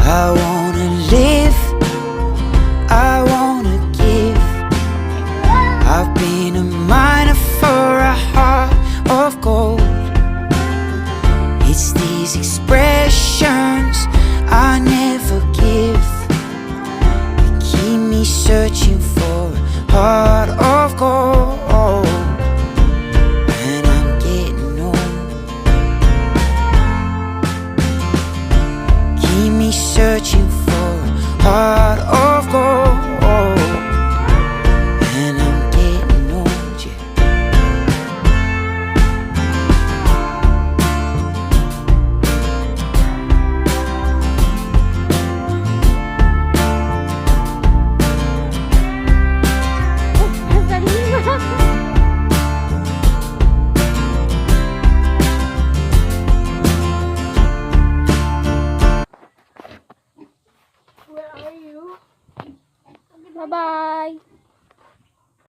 I wanna live, I wanna give. I've been a miner for a heart of gold. It's these expressions I never give that keep me searching for a heart of gold. And I'm getting old. Keep me searching for a heart of gold. And I'm getting old, yeah. Where are you? Bye-bye.